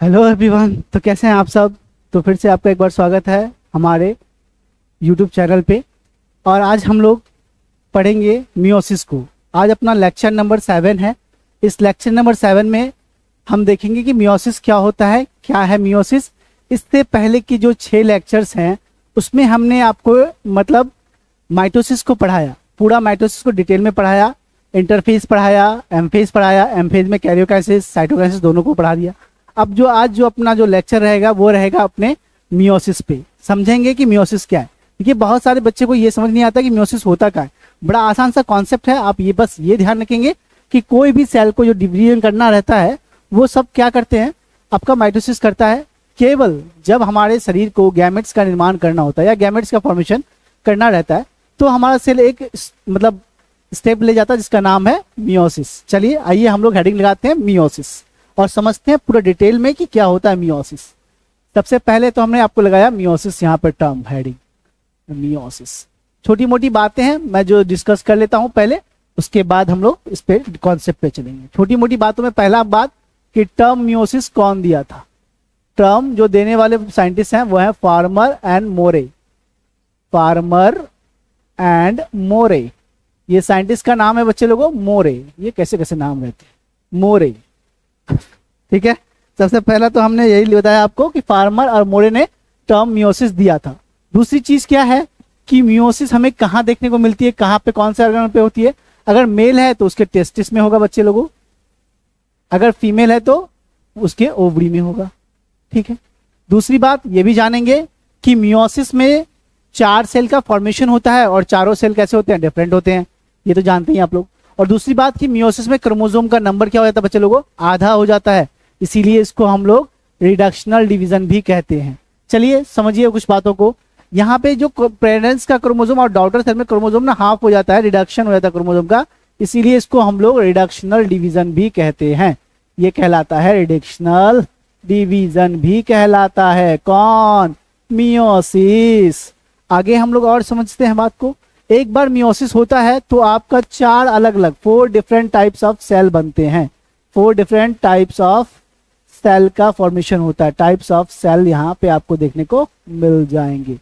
Hello everyone. तो कैसे हैं आप सब। तो फिर से आपका एक बार स्वागत है हमारे यूट्यूब चैनल पे। और आज हम लोग पढ़ेंगे मियोसिस को। आज अपना लेक्चर नंबर 7 है। इस लेक्चर नंबर 7 में हम देखेंगे कि मियोसिस क्या होता है, क्या है मियोसिस। इससे पहले की जो 6 लेक्चर्स हैं उसमें हमने आपको मतलब माइटोसिस को पढ़ाया, पूरा माइटोसिस को डिटेल में पढ़ाया, इंटरफेज पढ़ाया, एमफेज पढ़ाया, एमफेज में कैरियोकाइसिस साइटोकाइसिस दोनों को पढ़ा दिया। अब जो आज जो अपना जो लेक्चर रहेगा वो रहेगा अपने मियोसिस पे। समझेंगे कि मियोसिस क्या है। देखिए बहुत सारे बच्चे को ये समझ नहीं आता कि मियोसिस होता क्या है। बड़ा आसान सा कॉन्सेप्ट है। आप ये बस ये ध्यान रखेंगे कि कोई भी सेल को जो डिवीजन करना रहता है वो सब क्या करते हैं, आपका माइटोसिस करता है। केवल जब हमारे शरीर को गैमेट्स का निर्माण करना होता है या गैमेट्स का फॉर्मेशन करना रहता है तो हमारा सेल एक मतलब स्टेप ले जाता है जिसका नाम है मियोसिस। चलिए आइए हम लोग हेडिंग लगाते हैं मियोसिस और समझते हैं पूरा डिटेल में कि क्या होता है मियोसिस। सबसे पहले तो हमने आपको लगाया मियोसिस, यहाँ पर टर्म हेडिंग मियोसिस। छोटी मोटी बातें हैं मैं जो डिस्कस कर लेता हूं पहले, उसके बाद हम लोग इस पे कॉन्सेप्ट पे चलेंगे। छोटी मोटी बातों में पहला बात कि टर्म मियोसिस कौन दिया था। टर्म जो देने वाले साइंटिस्ट हैं वो है Farmer and Moore. Farmer and Moore, ये साइंटिस्ट का नाम है बच्चे लोगों, मोरे। ये कैसे कैसे नाम रहते हैं, मोरे। ठीक है, सबसे पहला तो हमने यही बताया आपको कि फार्मर और मोरे ने टर्म मियोसिस दिया था। दूसरी चीज क्या है कि मियोसिस हमें कहाँ देखने को मिलती है, कहाँ पे, कौन से ऑर्गन पे होती है। अगर मेल है तो उसके टेस्टिस में होगा बच्चे लोगों, अगर फीमेल है तो उसके ओवरी में होगा। ठीक है, दूसरी बात ये भी जानेंगे कि मियोसिस में 4 सेल का फॉर्मेशन होता है और चारों सेल कैसे होते हैं, डिफरेंट होते हैं। ये तो जानते हैं आप लोग। और दूसरी बात कि मियोसिस में क्रोमोसोम का नंबर क्या हो जाता है बच्चे लोगों, आधा हो जाता है। इसीलिए इसको हम लोग रिडक्शनल डिवीजन भी कहते हैं। चलिए समझिए कुछ बातों को। यहाँ पे जो पेरेंट्स का क्रोमोसोम और डॉटर सेल में क्रोमोसोम ना हाफ हो जाता है, रिडक्शन हो जाता है क्रोमोसोम का, इसीलिए इसको हम लोग रिडक्शनल डिवीजन भी कहते हैं। ये कहलाता है रिडक्शनल डिवीजन भी कहलाता है कौन, मियोसिस। आगे हम लोग और समझते हैं बात को। एक बार मियोसिस होता है तो आपका 4 अलग अलग 4 डिफरेंट टाइप्स ऑफ सेल बनते हैं। 4 डिफरेंट टाइप्स ऑफ सेल का फॉर्मेशन होता है। टाइप्स ऑफ सेल यहाँ पे आपको देखने को मिल जाएंगे।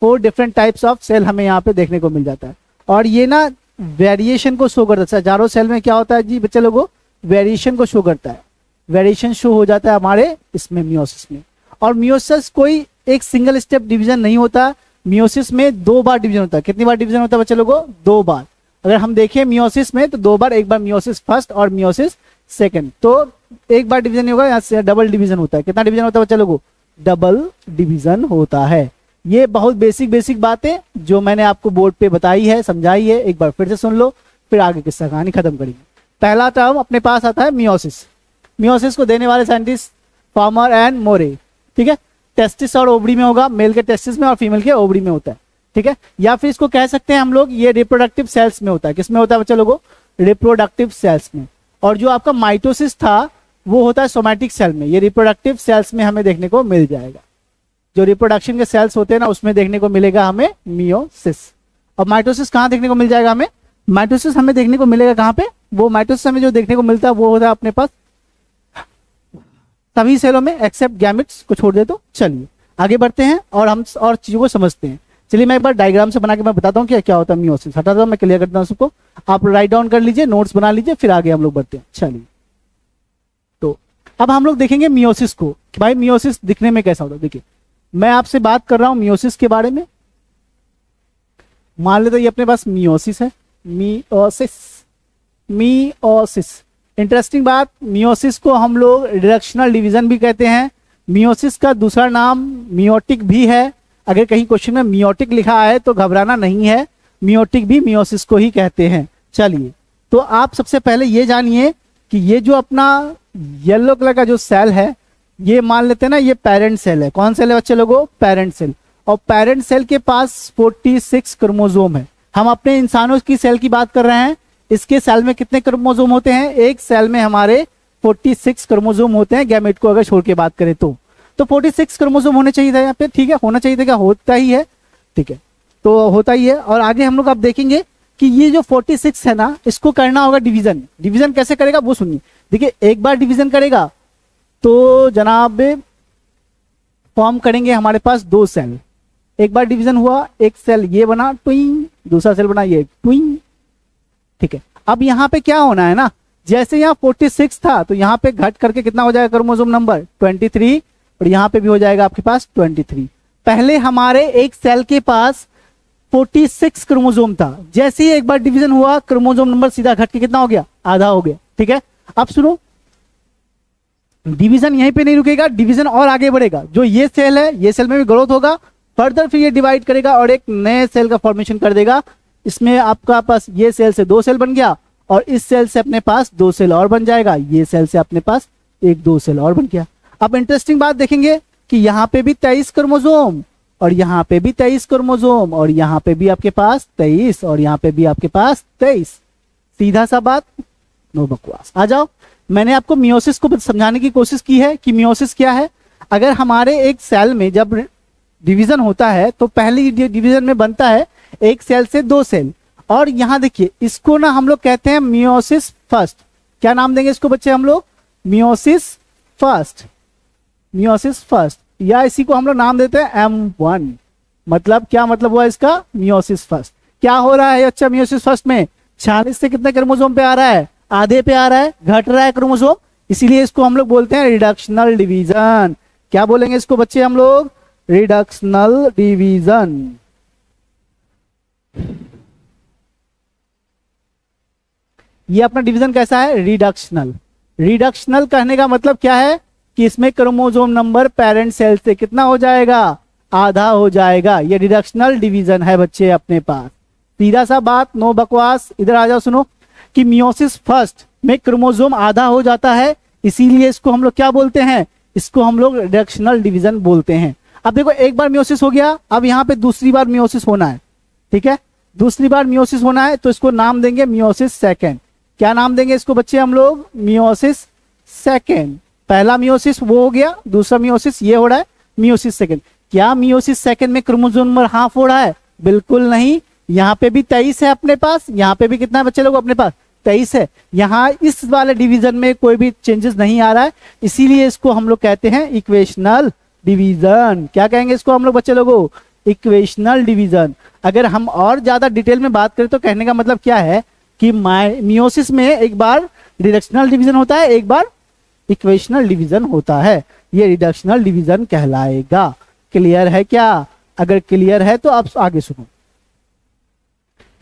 4 डिफरेंट टाइप्स ऑफ सेल हमें यहाँ पे देखने को मिल जाता है। और ये ना वेरिएशन को शो करता है। हजारों सेल में क्या होता है जी बच्चे लोगों, वेरिएशन को शो करता है। वेरिएशन शो हो जाता है हमारे इसमें मियोसिस में। और मियोसिस कोई एक सिंगल स्टेप डिवीजन नहीं होता। मियोसिस में 2 बार डिवीजन होता है। कितनी बार डिवीजन होता है बच्चे लोगों, 2 बार। अगर हम देखें मियोसिस में तो 2 बार, एक बार मियोसिस फर्स्ट और मियोसिस सेकंड। तो एक बार डिवीजन नहीं होगा, यहाँ से डबल डिवीजन होता है। कितना डिवीजन होता है बच्चे लोगों, डबल डिवीजन होता है। ये बहुत बेसिक बातें जो मैंने आपको बोर्ड पे बताई है, समझाई है, एक बार फिर से सुन लो, फिर आगे किस्सा कहानी खत्म करेंगे। पहला टर्म अपने पास आता है मियोसिस। मियोसिस को देने वाले साइंटिस्ट फार्मर एंड मोरे। ठीक है, टेस्टिस और ओवरी में होगा, मेल के टेस्टिस में और फीमेल के ओवरी में होता है। ठीक है, या फिर इसको कह सकते हैं हम लोग ये रिप्रोडक्टिव सेल्स में होता है। किसमें होता है बच्चे लोगों, रिप्रोडक्टिव सेल्स में। और जो आपका माइटोसिस था वो होता है सोमैटिक सेल में। ये रिप्रोडक्टिव सेल्स में हमें देखने को मिल जाएगा। जो रिप्रोडक्शन के सेल्स होते हैं ना उसमें देखने को मिलेगा हमें मियोसिस। और माइटोसिस कहाँ देखने को मिल जाएगा हमें, माइटोसिस हमें देखने को मिलेगा कहाँ पे, वो माइटोसिस हमें जो देखने को मिलता है वो होता है अपने पास सभी सेलों में एक्सेप्ट गैमेट्स को छोड़ दे। तो चलिए आगे बढ़ते हैं और हम और चीजों को समझते हैं। चलिए मैं एक बार डायग्राम से बना के मैं बताता हूँ क्या क्या होता है मियोसिस। हटा दो, मैं क्लियर करता हूँ सबको। आप राइट डाउन कर लीजिए, नोट्स बना लीजिए, फिर आगे हम लोग बढ़ते हैं। चलिए तो अब हम लोग देखेंगे मियोसिस को कि भाई मियोसिस दिखने में कैसा होता है। देखिए मैं आपसे बात कर रहा हूँ मियोसिस के बारे में। मान लेते ये अपने पास मियोसिस है, मियोसिस मियोसिस। इंटरेस्टिंग बात, मियोसिस को हम लोग रिडक्शनल डिवीजन भी कहते हैं। मियोसिस का दूसरा नाम मियोटिक भी है। अगर कहीं क्वेश्चन में मियोटिक लिखा है तो घबराना नहीं है, मियोटिक भी मियोसिस को ही कहते हैं। चलिए तो आप सबसे पहले ये जानिए कि ये जो अपना येलो कलर का जो सेल है ये मान लेते हैं ना, ये पेरेंट सेल है। कौन सेल है बच्चे लोगों, पेरेंट सेल। और पेरेंट सेल के पास 46 क्रोमोसोम है। हम अपने इंसानों की सेल की बात कर रहे हैं। इसके सेल में कितने क्रोमोसोम होते हैं, एक सेल में हमारे 46 क्रोमोसोम होते हैं। गैमेट को अगर छोड़ के बात करें तो 46 क्रोमोसोम होने चाहिए था यहाँ पे। ठीक है, होना चाहिए था क्या, होता ही है। ठीक है, तो होता ही है। और आगे हम लोग अब देखेंगे कि ये जो 46 है ना, इसको करना होगा डिवीजन। डिवीजन कैसे करेगा वो सुनिए। देखिए एक बार डिवीजन करेगा तो जनाब फॉर्म करेंगे हमारे पास दो सेल। एक बार डिवीजन हुआ, एक सेल ये बना ट्विंग, दूसरा सेल बना ये ट्विंग, ठीक है। अब यहाँ पे क्या होना है ना, जैसे यहाँ 46 था तो यहाँ पे घट करके कितना हो जाएगा क्रोमोसोम नंबर 23, और यहाँ पे भी हो जाएगा आपके पास 23। पहले हमारे एक सेल के पास 46 क्रोमोसोम था, जैसे ही एक बार डिवीजन हुआ क्रोमोसोम नंबर सीधा घट के कितना हो गया, आधा हो गया, ठीक है। अब सुनो, डिवीजन यहीं पे नहीं रुकेगा, डिवीजन और आगे बढ़ेगा। जो ये सेल है, ये सेल में भी ग्रोथ होगा, फर्दर फिर ये डिवाइड करेगा और एक नए सेल का फॉर्मेशन कर देगा। इसमें आपका पास ये सेल से दो सेल बन गया, और इस सेल से अपने पास दो सेल और बन जाएगा, ये सेल से अपने पास एक दो सेल और बन गया। अब इंटरेस्टिंग बात देखेंगे कि यहाँ पे भी 23 क्रोमोसोम, और यहाँ पे भी 23 क्रोमोसोम, और यहाँ पे भी आपके पास 23, और यहाँ पे भी आपके पास 23। सीधा सा बात, नो बकवास। आ जाओ, मैंने आपको मियोसिस को समझाने की कोशिश की है कि मियोसिस क्या है। अगर हमारे एक सेल में जब डिवीजन होता है तो पहली डिवीजन में बनता है एक सेल से दो सेल, और यहां देखिए इसको ना हम लोग कहते हैं मियोसिस फर्स्ट। क्या नाम देंगे इसको बच्चे हम लोग, मियोसिस फर्स्ट, मियोसिस फर्स्ट, या इसी को हम लोग नाम देते हैं M1। मतलब क्या मतलब हुआ इसका, मियोसिस फर्स्ट। क्या हो रहा है अच्छा मियोसिस फर्स्ट में, 46 से कितने क्रोमोसोम पे आ रहा है, आधे पे आ रहा है, घट रहा है क्रोमोसोम, इसीलिए इसको हम लोग बोलते हैं रिडक्शनल डिवीजन। क्या बोलेंगे इसको बच्चे हम लोग, रिडक्शनल डिवीजन। ये अपना डिवीजन कैसा है, रिडक्शनल। रिडक्शनल कहने का मतलब क्या है कि इसमें क्रोमोसोम नंबर पेरेंट सेल से कितना हो जाएगा, आधा हो जाएगा। ये रिडक्शनल डिवीजन है बच्चे अपने पास। सीधा सा बात, नो बकवास। इधर आ जाओ, सुनो कि मियोसिस फर्स्ट में क्रोमोसोम आधा हो जाता है, इसीलिए इसको हम लोग क्या बोलते हैं, इसको हम लोग रिडक्शनल डिवीजन बोलते हैं। अब देखो एक बार मियोसिस हो गया, अब यहाँ पे दूसरी बार मियोसिस होना है, ठीक है। दूसरी बार मियोसिस होना है तो इसको नाम देंगे मियोसिस सेकेंड। क्या नाम देंगे इसको बच्चे हम लोग, मियोसिस सेकेंड। पहला मियोसिस वो हो गया, दूसरा मियोसिस ये हो रहा है, मियोसिस सेकेंड। क्या मियोसिस सेकेंड में क्रोमोसोम नंबर हाफ हो रहा है, बिल्कुल नहीं। यहाँ पे भी 23 है अपने पास, यहाँ पे भी कितना है बच्चे लोग अपने पास, 23 है। यहाँ इस वाले डिवीजन में कोई भी चेंजेस नहीं आ रहा है, इसीलिए इसको हम लोग कहते हैं इक्वेशनल डिवीजन। क्या कहेंगे इसको हम लोग बच्चे लोगों, इक्वेशनल डिवीजन। अगर हम और ज्यादा डिटेल में बात करें तो कहने का मतलब क्या है कि मियोसिस में एक बार रिडक्शनल डिवीजन होता है, एक बार इक्वेशनल डिवीजन होता है। ये रिडक्शनल डिवीजन कहलाएगा। क्लियर है क्या? अगर क्लियर है तो आप आगे सुनो।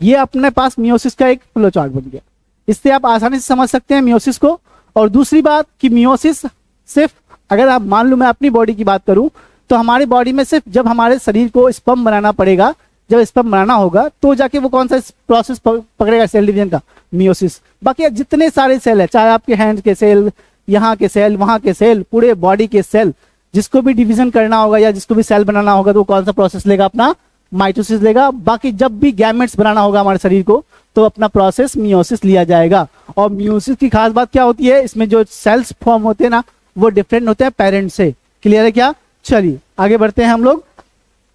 ये अपने पास मियोसिस का एक फ्लो चार्ट बन गया, इससे आप आसानी से समझ सकते हैं मियोसिस को। और दूसरी बात कि मियोसिस सिर्फ, अगर आप मान लो मैं अपनी बॉडी की बात करूं तो हमारी बॉडी में सिर्फ जब हमारे शरीर को स्पर्म बनाना पड़ेगा, जब स्पर्म बनाना होगा तो जाके वो कौन सा प्रोसेस पकड़ेगा सेल डिवीजन का, मियोसिस। बाकी जितने सारे सेल है, चाहे आपके हैंड के सेल, यहाँ के सेल, वहां के सेल, पूरे बॉडी के सेल, जिसको भी डिवीजन करना होगा या जिसको भी सेल बनाना होगा तो वो कौन सा प्रोसेस लेगा, अपना माइटोसिस लेगा। बाकी जब भी गैमेट्स बनाना होगा हमारे शरीर को तो अपना प्रोसेस मियोसिस लिया जाएगा। और मियोसिस की खास बात क्या होती है, इसमें जो सेल्स फॉर्म होते हैं ना वो डिफरेंट होते हैं पेरेंट से। क्लियर है क्या? चलिए आगे बढ़ते हैं हम लोग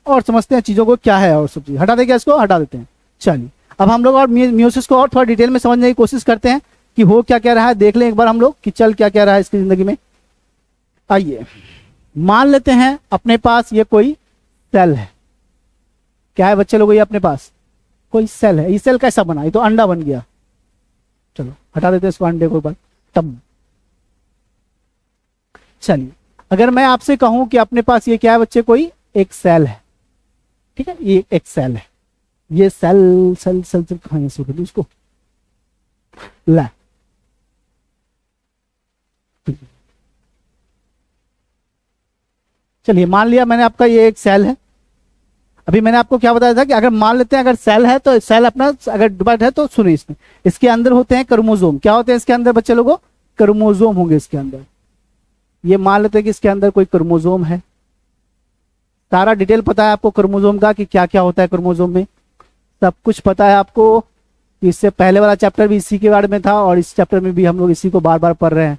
और समझते हैं चीजों को क्या है। और सब चीज हटा दें क्या, इसको हटा देते हैं। चलिए अब हम लोग और मियोसिस को और थोड़ा डिटेल में समझने की कोशिश करते हैं कि हो क्या क्या रहा है, देख लें एक बार हम लोग कि चल क्या क्या रहा है इसकी जिंदगी में। आइए मान लेते हैं अपने पास ये कोई सेल है। क्या है बच्चे लोग, ये अपने पास कोई सेल है। ये सेल कैसा बना, ये तो अंडा बन गया। चलो हटा देते हैं इसको, अंडे को ऊपर तब। चलिए अगर मैं आपसे कहूं कि अपने पास ये क्या है बच्चे, कोई एक सेल है, ठीक है, ये एक सेल है। ये सेल सेल सेल सेल कहां से उठा इसको ला। चलिए मान लिया मैंने आपका ये एक सेल है। अभी मैंने आपको क्या बताया था कि अगर मान लेते हैं अगर सेल है तो सेल अपना अगर डिवाइड है तो सुनिए, इसमें इसके अंदर होते हैं क्रोमोसोम। क्या होते हैं इसके अंदर बच्चे लोगों, क्रोमोसोम होंगे इसके अंदर। ये मान लेते हैं कि इसके अंदर कोई क्रोमोसोम है। सारा डिटेल पता है आपको क्रोमोसोम का कि क्या क्या होता है क्रोमोसोम में, सब कुछ पता है आपको। इससे पहले वाला चैप्टर भी इसी के बारे में था और इस चैप्टर में भी हम लोग इसी को बार बार पढ़ रहे हैं।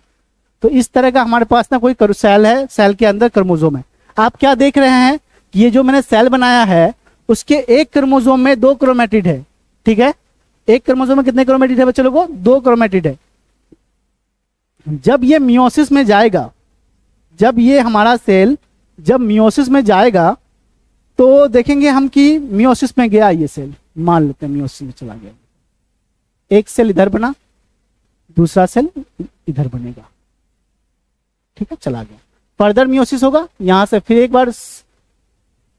तो इस तरह का हमारे पास ना कोई सेल है, सेल के अंदर क्रोमोसोम है। आप क्या देख रहे हैं, ये जो मैंने सेल बनाया है उसके एक क्रोमोसोम में 2 क्रोमेटिड है, ठीक है। एक क्रोमोसोम में कितने क्रोमेटिड है बच्चे लोगों, 2 क्रोमेटिड है। जब ये मियोसिस में जाएगा जब ये हमारा सेल जब मियोसिस में जाएगा तो देखेंगे हम कि मियोसिस में गया ये सेल, मान लेते हैं मियोसिस में चला गया, एक सेल इधर बना, दूसरा सेल इधर बनेगा, ठीक है, चला गया। फर्दर मियोसिस होगा, यहां से फिर एक बार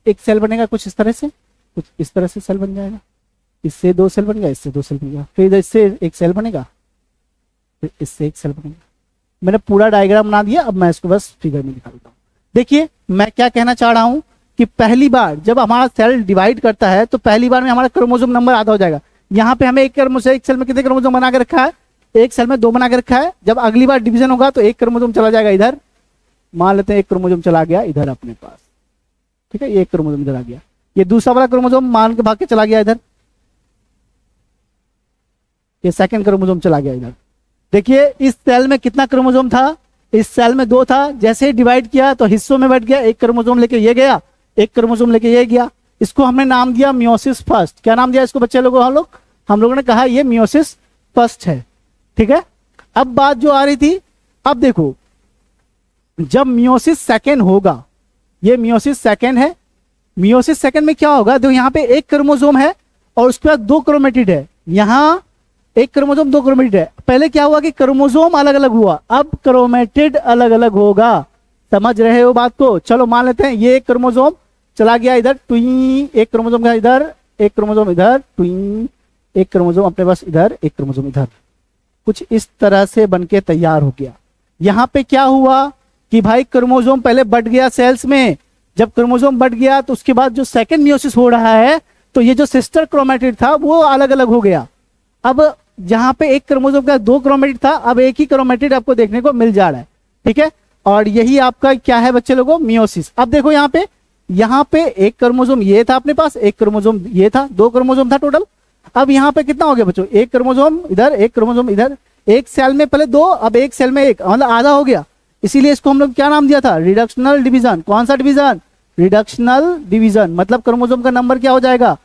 एक सेल बनेगा कुछ इस तरह से, कुछ इस तरह से सेल बन जाएगा, इससे 2 सेल बन गया, इससे 2 सेल बन गया, फिर इससे एक सेल बनेगा, फिर इससे एक सेल बनेगा। मैंने पूरा डायग्राम बना दिया, अब मैं इसको बस फिगर में दिखा देता हूँ। देखिए मैं क्या कहना चाह रहा हूं कि पहली बार जब हमारा सेल डिवाइड करता है तो पहली बार में हमारा क्रोमोसोम नंबर आधा हो जाएगा। यहाँ पे हमें एक सेल में कितने क्रोमोसोम बना के रखा है, एक सेल में 2 बना के रखा है। जब अगली बार डिवीजन होगा तो एक क्रोमोसोम चला जाएगा इधर, मान लेते हैं एक क्रोमोसोम चला गया इधर अपने पास, ठीक है, ये एक क्रोमोसोम इधर आ गया, ये दूसरा वाला क्रोमोसोम मान के भाग के चला गया इधर, ये सेकंड क्रोमोसोम चला गया इधर। देखिए इस सेल में कितना क्रोमोसोम था, इस सेल में 2 था, जैसे ही डिवाइड किया तो हिस्सों में बैठ गया, एक क्रोमोसोम लेके ये गया, एक क्रोमोसोम लेके ये गया। इसको हमने नाम दिया मियोसिस फर्स्ट। क्या नाम दिया इसको बच्चे लोगों, हम लोगों ने कहा ये मियोसिस फर्स्ट है, ठीक है। अब बात जो आ रही थी, अब देखो जब मियोसिस सेकेंड होगा, ये मियोसिस सेकेंड है, मियोसिस सेकेंड में क्या होगा, देखो यहाँ पे एक क्रोमोसोम है और उसके बाद 2 क्रोमेटिड है, यहाँ एक क्रोमोसोम 2 क्रोमेटिड है। पहले क्या हुआ कि क्रोमोसोम अलग अलग हुआ, अब क्रोमेटिड अलग अलग होगा, समझ रहे हो बात को। चलो मान लेते हैं ये एक क्रोमोसोम चला गया इधर, ट्विन, एक क्रोमोसोम का इधर, एक क्रोमोसोम इधर, ट्विन, एक क्रोमोसोम अपने पास इधर, एक क्रोमोसोम इधर, कुछ इस तरह से बनके तैयार हो गया। यहाँ पे क्या हुआ कि भाई क्रोमोसोम पहले बढ़ गया सेल्स में, जब क्रोमोसोम बढ़ गया तो उसके बाद जो सेकंड मियोसिस हो रहा है तो ये जो सिस्टर क्रोमेटिड था वो अलग अलग हो गया। अब जहां पे एक क्रोमोसोम का 2 क्रोमेटिड था, अब एक ही क्रोमेटिड आपको देखने को मिल जा रहा है, ठीक है। और यही आपका क्या है बच्चे लोगों, मियोसिस। अब देखो यहाँ पे एक क्रोमोसोम ये था अपने पास, एक क्रोमोसोम ये था, 2 क्रोमोसोम था टोटल। अब यहाँ पे कितना हो गया बच्चों, एक क्रोमोसोम इधर, एक क्रोमोसोम इधर, एक सेल में पहले 2, अब एक सेल में 1, मतलब आधा हो गया। इसीलिए इसको हम लोग क्या नाम दिया था, रिडक्शनल डिवीजन। कौन सा डिवीजन, रिडक्शनल डिवीजन, मतलब क्रोमोसोम का नंबर क्या हो जाएगा,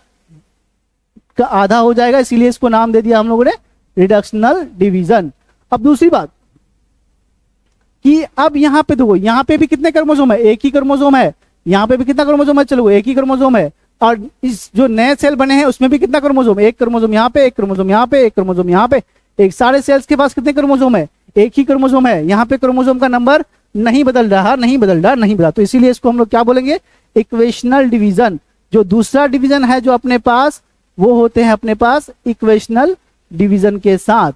का आधा हो जाएगा, इसीलिए इसको नाम दे दिया हम लोगों ने रिडक्शनल डिवीजन। अब दूसरी बात कि अब यहाँ पे देखो, यहाँ पे भी कितने क्रोमोसोम है, एक ही क्रोमोसोम है, यहाँ पे भी कितना क्रोमोसोम है, चलो एक ही क्रोमोसोम है। और इस जो नए सेल बने हैं उसमें भी कितना क्रोमोसोम, एक क्रोमोसोम यहाँ पे, एक क्रोमोसोम यहाँ पे, एक क्रोमोसोम यहाँ पे, एक सारे सेल्स के पास कितने क्रोमोसोम है, एक ही क्रोमोसोम है। यहाँ पे क्रोमोसोम का नंबर नहीं बदल रहा, नहीं बदल रहा, नहीं बदला, तो इसीलिए इसको हम लोग क्या बोलेंगे, इक्वेशनल डिवीजन। जो दूसरा डिवीजन है जो अपने पास, वो होते हैं अपने पास इक्वेशनल डिवीजन के साथ,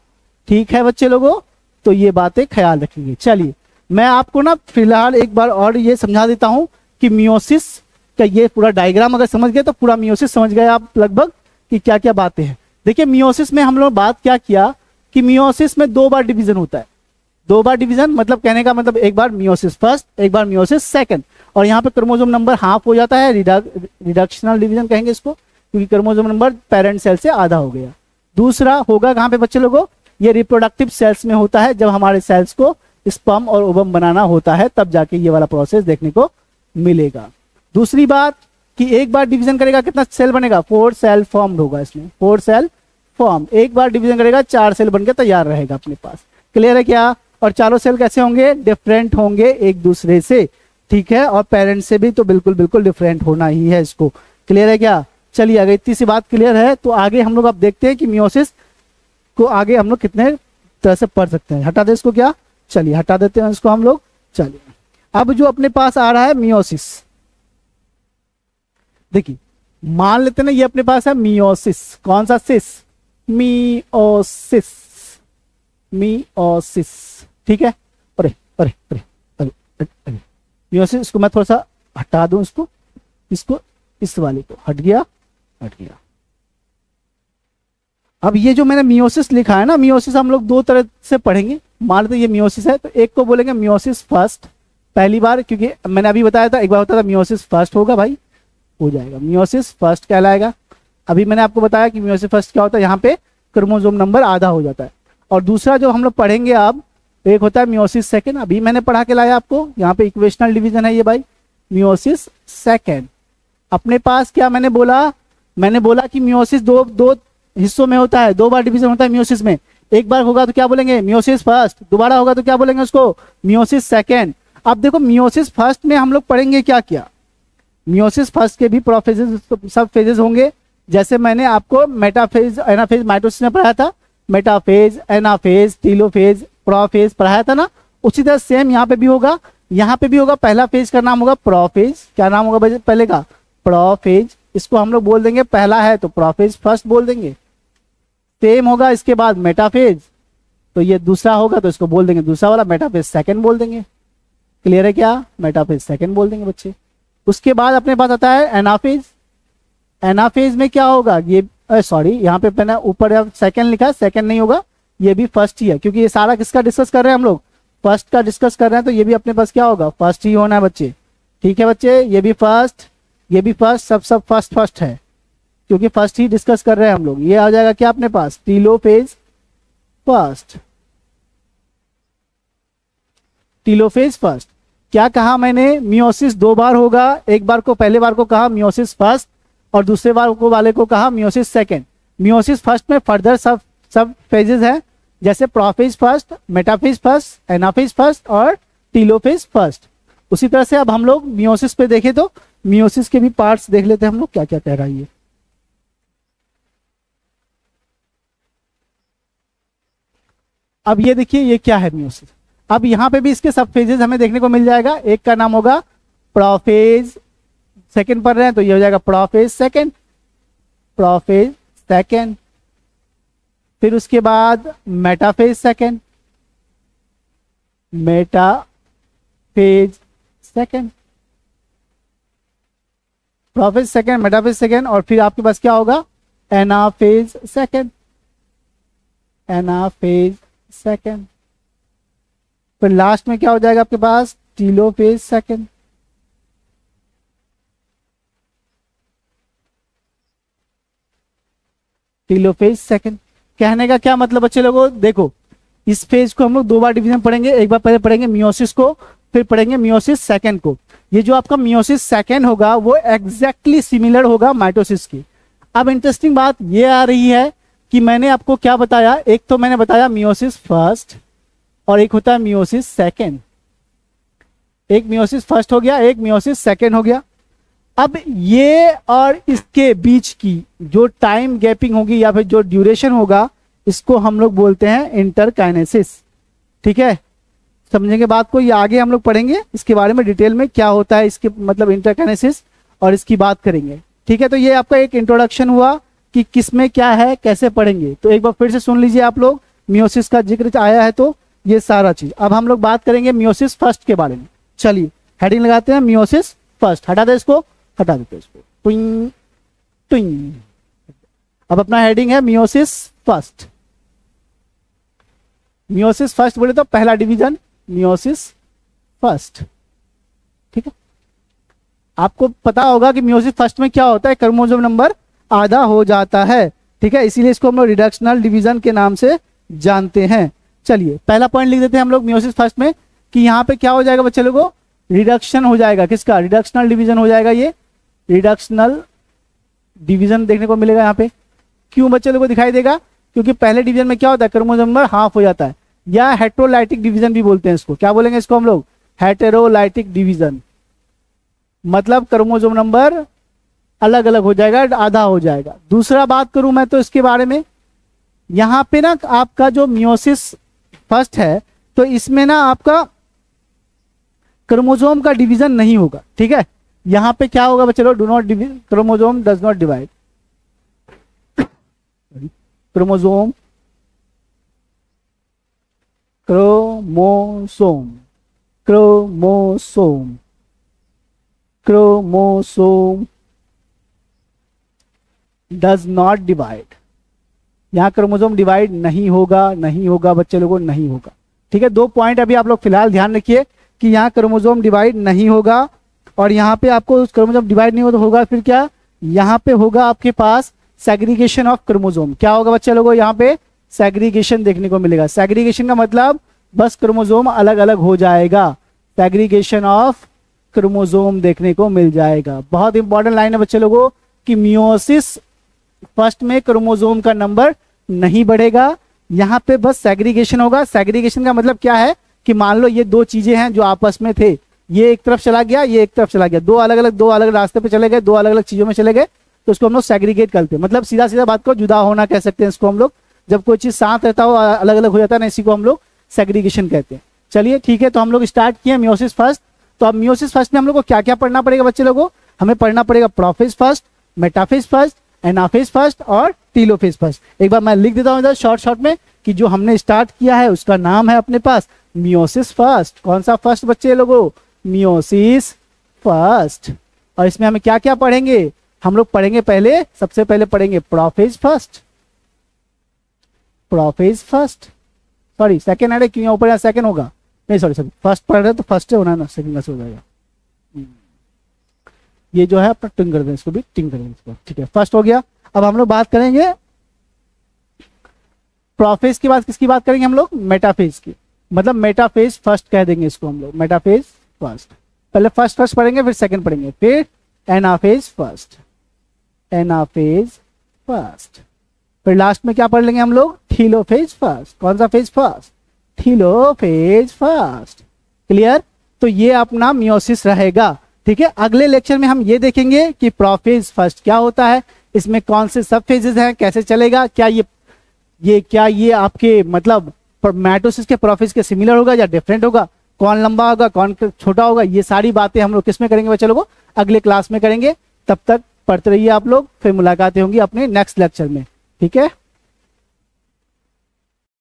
ठीक है बच्चे लोगों। तो ये बातें ख्याल रखेंगे। चलिए मैं आपको ना फिलहाल एक बार और ये समझा देता हूं कि मियोसिस का ये पूरा डायग्राम अगर समझ गए तो पूरा मियोसिस समझ गए आप लगभग कि क्या क्या बातें हैं। देखिए मियोसिस में हम लोग बात क्या किया कि मियोसिस में 2 बार डिवीजन होता है। 2 बार डिवीजन मतलब कहने का मतलब एक बार मियोसिस फर्स्ट, एक बार मियोसिस सेकंड, और यहाँ पे क्रोमोसोम नंबर हाफ हो जाता है, रिडक्शनल डिवीजन कहेंगे इसको, क्योंकि क्रोमोसोम नंबर पेरेंट सेल से आधा हो गया। दूसरा होगा कहाँ पे बच्चे लोगों, ये रिप्रोडक्टिव सेल्स में होता है, जब हमारे सेल्स को स्पर्म और ओवम बनाना होता है तब जाके ये वाला प्रोसेस देखने को मिलेगा। दूसरी बात कि एक बार डिवीजन करेगा कितना सेल बनेगा, 4 सेल फॉर्म्ड होगा, इसमें 4 सेल फॉर्म, एक बार डिवीजन करेगा 4 सेल बनकर तैयार रहेगा अपने पास। क्लियर है क्या। और चारों सेल कैसे होंगे, डिफरेंट होंगे एक दूसरे से, ठीक है, और पेरेंट से भी तो बिल्कुल बिल्कुल डिफरेंट होना ही है इसको। क्लियर है क्या। चलिए अगर इतनी सी बात क्लियर है तो आगे हम लोग अब देखते हैं कि मियोसिस को आगे हम लोग कितने तरह से पढ़ सकते हैं। हटा दे इसको, क्या, चलिए हटा देते हैं इसको हम लोग। चलिए अब जो अपने पास आ रहा है मियोसिस, देखिए मान लेते हैं ये अपने पास है मियोसिस, कौन सा सिस, मियोसिस, मियोसिस, ठीक है। अरे अरे अरे अरे अरे मियोसिस, इसको मैं थोड़ा सा हटा दूं, इसको इस वाले को, हट गया, हट गया। अब ये जो मैंने मियोसिस लिखा है ना, मियोसिस हम लोग 2 तरह से पढ़ेंगे। मान लेते ये मियोसिस है तो एक को बोलेंगे मियोसिस फर्स्ट, पहली बार, क्योंकि मैंने अभी बताया था, एक बार होता था मियोसिस फर्स्ट होगा भाई, हो जाएगा मियोसिस फर्स्ट कहलाएगा। अभी मैंने आपको बताया कि मियोसिस फर्स्ट क्या होता है, यहाँ पे क्रोमोसोम नंबर आधा हो जाता है। और दूसरा जो हम लोग पढ़ेंगे अब, एक होता है मियोसिस सेकेंड, अभी मैंने पढ़ा के लाया आपको, यहाँ पे इक्वेशनल डिवीजन है ये भाई, मियोसिस सेकेंड। अपने पास क्या मैंने बोला कि मियोसिस दो हिस्सों में होता है, 2 बार डिवीजन होता है मियोसिस में। एक बार होगा तो क्या बोलेंगे, मियोसिस फर्स्ट, दोबारा होगा तो क्या बोलेंगे उसको, मियोसिस सेकेंड। अब देखो मियोसिस फर्स्ट में हम लोग पढ़ेंगे क्या क्या, मियोसिस फर्स्ट के भी प्रोफेजेस सब फेजेस होंगे। जैसे मैंने आपको मेटाफेज एनाफेज माइटोसिस में पढ़ाया था, मेटाफेज एनाफेज टीलोफेज प्रोफेज पढ़ाया था ना, उसी तरह सेम यहाँ पे भी होगा। यहाँ पे भी होगा, पहला फेज का नाम होगा प्रोफेज। क्या नाम होगा पहले का? प्रोफेज। इसको हम लोग बोल देंगे, पहला है तो प्रोफेज फर्स्ट बोल देंगे। सेम होगा इसके बाद मेटाफेज, तो ये दूसरा होगा तो इसको बोल देंगे दूसरा वाला, मेटाफेज सेकंड बोल देंगे। क्लियर है क्या? मेटाफेज सेकंड बोल देंगे बच्चे। उसके बाद अपने पास आता है एनाफेज। एनाफेज में क्या होगा? ये सॉरी यहाँ पे मैंने ऊपर सेकंड लिखा, सेकंड नहीं होगा, ये भी फर्स्ट ही है, क्योंकि ये सारा किसका डिस्कस कर रहे हैं हम लोग? फर्स्ट का डिस्कस कर रहे हैं, तो ये भी अपने पास क्या होगा? फर्स्ट ही होना है बच्चे। ठीक है बच्चे, ये भी फर्स्ट, ये भी फर्स्ट, सब फर्स्ट फर्स्ट है, क्योंकि फर्स्ट ही डिस्कस कर रहे हैं हम लोग। ये आ जाएगा क्या अपने पास? Telophase first. Telophase first. क्या कहा मैंने? मियोसिस दो बार होगा, एक बार को पहले बार को कहा मियोसिस फर्स्ट और दूसरे बार को वाले को कहा मियोसिस सेकंड। मियोसिस फर्स्ट में फर्दर सब फेजेस हैं, जैसे prophase first, metaphase first, anaphase first और टीलोफेज फर्स्ट। उसी तरह से अब हम लोग मियोसिस पे देखें तो मियोसिस के भी पार्ट्स देख लेते हैं हम लोग, क्या क्या कह रहा है ये। अब ये देखिए ये क्या है मियोसिस। अब यहाँ पे भी इसके सब फेजेस हमें देखने को मिल जाएगा। एक का नाम होगा प्रोफेज, सेकंड पढ़ रहे हैं तो ये हो जाएगा प्रोफेज सेकंड, प्रोफेज सेकंड। फिर उसके बाद metaphase second, metaphase second, prophase second, metaphase second. और फिर आपके पास क्या होगा? Anaphase second, anaphase second. फिर लास्ट में क्या हो जाएगा आपके पास? Telophase second. Telophase second. कहने का क्या मतलब बच्चे लोगों? देखो इस फेज को हम लोग दो बार डिवीजन पढ़ेंगे, एक बार पहले पढ़ेंगे मियोसिस को, फिर पढ़ेंगे मियोसिस सेकंड को। ये जो आपका मियोसिस सेकंड होगा वो एग्जैक्टली सिमिलर होगा माइटोसिस की। अब इंटरेस्टिंग बात ये आ रही है कि मैंने आपको क्या बताया, एक तो मैंने बताया मियोसिस फर्स्ट और एक होता है मियोसिस सेकंड। एक मियोसिस फर्स्ट हो गया, एक मियोसिस सेकंड हो गया। अब ये और इसके बीच की जो टाइम गैपिंग होगी या फिर जो ड्यूरेशन होगा, इसको हम लोग बोलते हैं इंटरकाइनेसिस। ठीक है, समझेंगे बात को, ये आगे हम लोग पढ़ेंगे इसके बारे में डिटेल में, क्या होता है इसके मतलब इंटरकाइनेसिस, और इसकी बात करेंगे। ठीक है, तो ये आपका एक इंट्रोडक्शन हुआ कि किसमें क्या है, कैसे पढ़ेंगे। तो एक बार फिर से सुन लीजिए आप लोग, मियोसिस का जिक्र आया है तो ये सारा चीज। अब हम लोग बात करेंगे मियोसिस फर्स्ट के बारे में। चलिए हेडिंग लगाते हैं, मियोसिस फर्स्ट। हटा दे इसको, हटा देते इसको, ट्विंग ट्विंग। अब अपना हेडिंग है मियोसिस फर्स्ट। मियोसिस फर्स्ट बोले तो पहला डिवीजन मियोसिस फर्स्ट। ठीक है, आपको पता होगा कि मियोसिस फर्स्ट में क्या होता है, क्रोमोसोम नंबर आधा हो जाता है। ठीक है, इसीलिए इसको हम लोग रिडक्शनल डिवीजन के नाम से जानते हैं। चलिए पहला पॉइंट लिख देते हैं हम लोग मियोसिस फर्स्ट में कि यहाँ पे क्या हो जाएगा बच्चे लोगों? रिडक्शन हो जाएगा। किसका? रिडक्शनल डिवीजन हो जाएगा। ये रिडक्शनल डिवीजन देखने को मिलेगा यहाँ पे। क्यों बच्चे लोगों को दिखाई देगा? क्योंकि पहले डिवीजन में क्या होता है, क्रोमोसोम नंबर हाफ हो जाता है, या हेटेरोलाइटिक डिवीजन भी बोलते हैं इसको। क्या बोलेंगे इसको हम लोग? हेटेरोलाइटिक डिवीजन। मतलब क्रोमोसोम नंबर अलग अलग हो जाएगा, आधा हो जाएगा। दूसरा बात करूं मैं तो इसके बारे में, यहाँ पे ना आपका जो मियोसिस फर्स्ट है तो इसमें ना आपका क्रोमोसोम का डिवीजन नहीं होगा। ठीक है, यहाँ पे क्या होगा बच्चे लोग? Do not divide, chromosome does not divide. Chromosome chromosome chromosome chromosome does not divide. यहाँ क्रोमोसोम डिवाइड नहीं होगा, नहीं होगा बच्चे लोगों, नहीं होगा। ठीक है, दो पॉइंट अभी आप लोग फिलहाल ध्यान रखिए कि यहाँ क्रोमोसोम डिवाइड नहीं होगा, और यहाँ पे आपको क्रोमोसोम डिवाइड नहीं होगा, फिर क्या यहाँ पे होगा आपके पास सेग्रीगेशन ऑफ क्रोमोसोम। क्या होगा बच्चे लोगों? यहाँ पे सेग्रीगेशन देखने को मिलेगा। सेग्रीगेशन का मतलब बस क्रोमोसोम अलग अलग हो जाएगा, सेग्रीगेशन ऑफ क्रोमोसोम देखने को मिल जाएगा। बहुत इंपॉर्टेंट लाइन है बच्चे लोगों कि मियोसिस फर्स्ट में क्रोमोसोम का नंबर नहीं बढ़ेगा, यहाँ पे बस सेग्रीगेशन होगा। सेग्रीगेशन का मतलब क्या है? कि मान लो ये दो चीजें हैं जो आपस में थे, ये एक तरफ चला गया, ये एक तरफ चला गया, दो अलग रास्ते पे चले गए, दो अलग अलग चीजों में चले गए, तो उसको हम लोग सेग्रीगेट करते हैं। मतलब सीधा सीधा बात को जुदा होना कह सकते हैं इसको हम लोग। जब कोई चीज साथ रहता हो अलग अलग हो जाता है ना, इसी को हम लोग सेग्रीगेशन कहते हैं। चलिए ठीक है, तो हम लोग स्टार्ट किए मियोसिस फर्स्ट। तो अब मियोसिस फर्स्ट में हम लोग को क्या क्या पढ़ना पड़ेगा बच्चे लोगों को? हमें पढ़ना पड़ेगा prophase first, metaphase first, anaphase first और टीलोफेज फर्स्ट। एक बार मैं लिख देता हूँ इधर शॉर्ट में कि जो हमने स्टार्ट किया है उसका नाम है अपने पास मियोसिस फर्स्ट। कौन सा फर्स्ट बच्चे लोगों? Meiosis first. और इसमें हमें क्या क्या पढ़ेंगे? हम लोग पढ़ेंगे पहले, सबसे पहले पढ़ेंगे prophase first, prophase first, sorry second है क्यों ऊपर सेकेंड होगा, नहीं सॉरी फर्स्ट पढ़ रहे तो फर्स्ट होना ना, सेकंड से हो जाएगा। ये जो है अपना टिंग कर दें, इसको भी टिंग कर दें इसको, ठीक है फर्स्ट हो गया। अब हम लोग बात करेंगे प्रोफेज के बाद किसकी बात करेंगे हम लोग? मेटाफेज की। मतलब मेटाफेज फर्स्ट कह देंगे इसको हम लोग, मेटाफेज फर्स्ट। पहले फर्स्ट पढ़ेंगे, फिर सेकंड पढ़ेंगे, फिर एनाफेज फर्स्ट, एनाफेज फर्स्ट, फिर लास्ट में क्या पढ़ लेंगे हम लोग? थीलोफेज फर्स्ट। कौन सा फेज फर्स्ट? थीलोफेज फर्स्ट। क्लियर? तो ये अपना मियोसिस रहेगा। ठीक है, अगले लेक्चर में हम ये देखेंगे कि प्रोफेज फर्स्ट क्या होता है, इसमें कौन से सब फेजेस हैं, कैसे चलेगा, क्या ये आपके मतलब मैटोसिस के प्रोफेज के सिमिलर होगा या डिफरेंट होगा, कौन लंबा होगा कौन छोटा होगा, ये सारी बातें हम लोग किस में करेंगे बच्चे लोगों? अगले क्लास में करेंगे। तब तक पढ़ते रहिए आप लोग, फिर मुलाकातें होंगी अपने नेक्स्ट लेक्चर में। ठीक है।